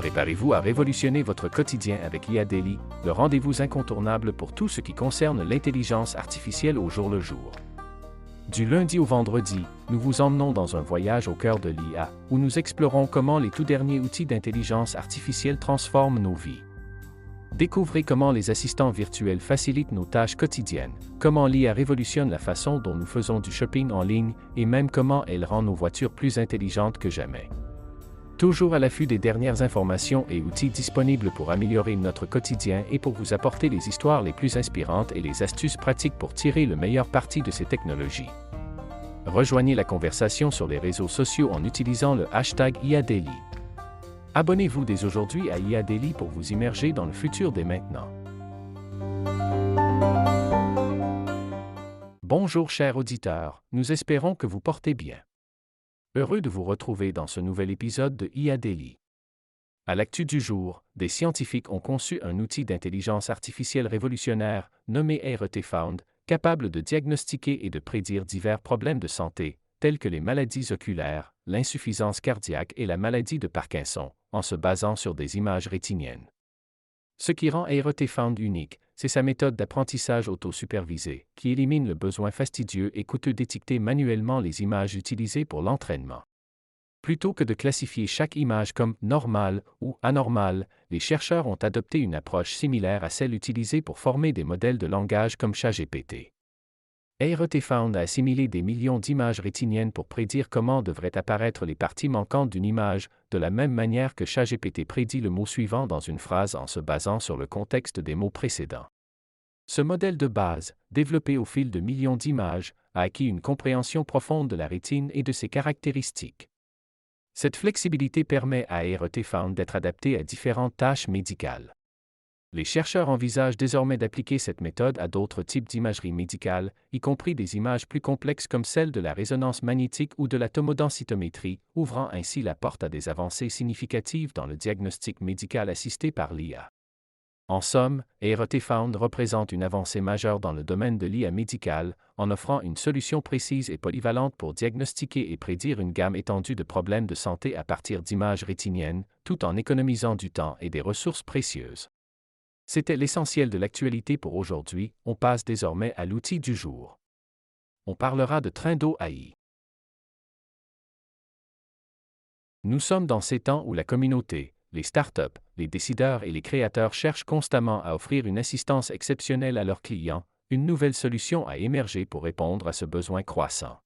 Préparez-vous à révolutionner votre quotidien avec IA Daily, le rendez-vous incontournable pour tout ce qui concerne l'intelligence artificielle au jour le jour. Du lundi au vendredi, nous vous emmenons dans un voyage au cœur de l'IA, où nous explorons comment les tout derniers outils d'intelligence artificielle transforment nos vies. Découvrez comment les assistants virtuels facilitent nos tâches quotidiennes, comment l'IA révolutionne la façon dont nous faisons du shopping en ligne et même comment elle rend nos voitures plus intelligentes que jamais. Toujours à l'affût des dernières informations et outils disponibles pour améliorer notre quotidien et pour vous apporter les histoires les plus inspirantes et les astuces pratiques pour tirer le meilleur parti de ces technologies. Rejoignez la conversation sur les réseaux sociaux en utilisant le hashtag IA Daily. Abonnez-vous dès aujourd'hui à IA Daily pour vous immerger dans le futur dès maintenant. Bonjour chers auditeurs, nous espérons que vous portez bien. Heureux de vous retrouver dans ce nouvel épisode de IA Daily. À l'actu du jour, des scientifiques ont conçu un outil d'intelligence artificielle révolutionnaire, nommé RTFound, capable de diagnostiquer et de prédire divers problèmes de santé, tels que les maladies oculaires, l'insuffisance cardiaque et la maladie de Parkinson, en se basant sur des images rétiniennes. Ce qui rend RTFound unique, c'est sa méthode d'apprentissage auto-supervisé, qui élimine le besoin fastidieux et coûteux d'étiqueter manuellement les images utilisées pour l'entraînement. Plutôt que de classifier chaque image comme « normale » ou « anormale », les chercheurs ont adopté une approche similaire à celle utilisée pour former des modèles de langage comme ChatGPT. RTFound a assimilé des millions d'images rétiniennes pour prédire comment devraient apparaître les parties manquantes d'une image, de la même manière que ChatGPT prédit le mot suivant dans une phrase en se basant sur le contexte des mots précédents. Ce modèle de base, développé au fil de millions d'images, a acquis une compréhension profonde de la rétine et de ses caractéristiques. Cette flexibilité permet à RTFound d'être adapté à différentes tâches médicales. Les chercheurs envisagent désormais d'appliquer cette méthode à d'autres types d'imagerie médicale, y compris des images plus complexes comme celle de la résonance magnétique ou de la tomodensitométrie, ouvrant ainsi la porte à des avancées significatives dans le diagnostic médical assisté par l'IA. En somme, RTFound représente une avancée majeure dans le domaine de l'IA médicale, en offrant une solution précise et polyvalente pour diagnostiquer et prédire une gamme étendue de problèmes de santé à partir d'images rétiniennes, tout en économisant du temps et des ressources précieuses. C'était l'essentiel de l'actualité pour aujourd'hui, on passe désormais à l'outil du jour. On parlera de Trindo AI. Nous sommes dans ces temps où la communauté, les startups, les décideurs et les créateurs cherchent constamment à offrir une assistance exceptionnelle à leurs clients, une nouvelle solution a émergé pour répondre à ce besoin croissant.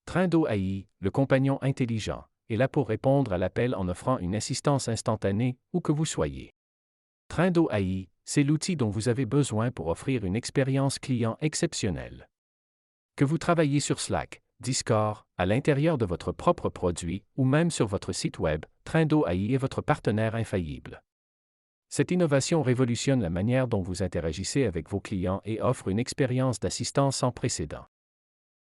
Trindo AI, le compagnon intelligent, est là pour répondre à l'appel en offrant une assistance instantanée, où que vous soyez. Trindo AI, c'est l'outil dont vous avez besoin pour offrir une expérience client exceptionnelle. Que vous travaillez sur Slack, Discord, à l'intérieur de votre propre produit ou même sur votre site web, Trindo AI est votre partenaire infaillible. Cette innovation révolutionne la manière dont vous interagissez avec vos clients et offre une expérience d'assistance sans précédent.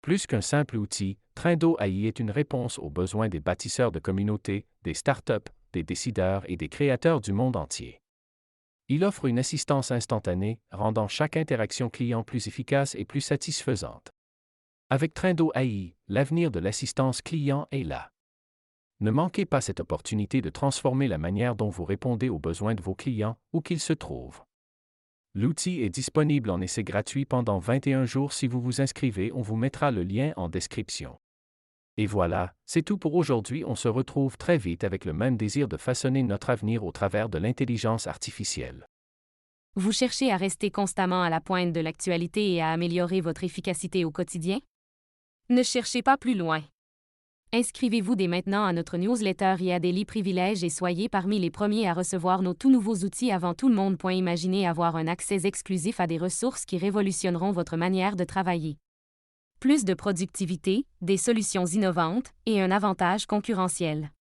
Plus qu'un simple outil, Trindo AI est une réponse aux besoins des bâtisseurs de communautés, des startups, des décideurs et des créateurs du monde entier. Il offre une assistance instantanée, rendant chaque interaction client plus efficace et plus satisfaisante. Avec Trindo AI, l'avenir de l'assistance client est là. Ne manquez pas cette opportunité de transformer la manière dont vous répondez aux besoins de vos clients, où qu'ils se trouvent. L'outil est disponible en essai gratuit pendant 21 jours. Si vous vous inscrivez, on vous mettra le lien en description. Et voilà, c'est tout pour aujourd'hui. On se retrouve très vite avec le même désir de façonner notre avenir au travers de l'intelligence artificielle. Vous cherchez à rester constamment à la pointe de l'actualité et à améliorer votre efficacité au quotidien? Ne cherchez pas plus loin. Inscrivez-vous dès maintenant à notre newsletter IA Daily Privilèges et soyez parmi les premiers à recevoir nos tout nouveaux outils avant tout le monde. Imaginez avoir un accès exclusif à des ressources qui révolutionneront votre manière de travailler. Plus de productivité, des solutions innovantes et un avantage concurrentiel.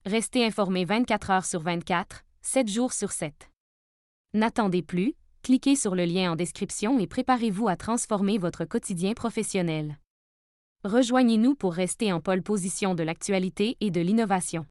Restez informé 24 heures sur 24, 7 jours sur 7. N'attendez plus, cliquez sur le lien en description et préparez-vous à transformer votre quotidien professionnel. Rejoignez-nous pour rester en pole position de l'actualité et de l'innovation.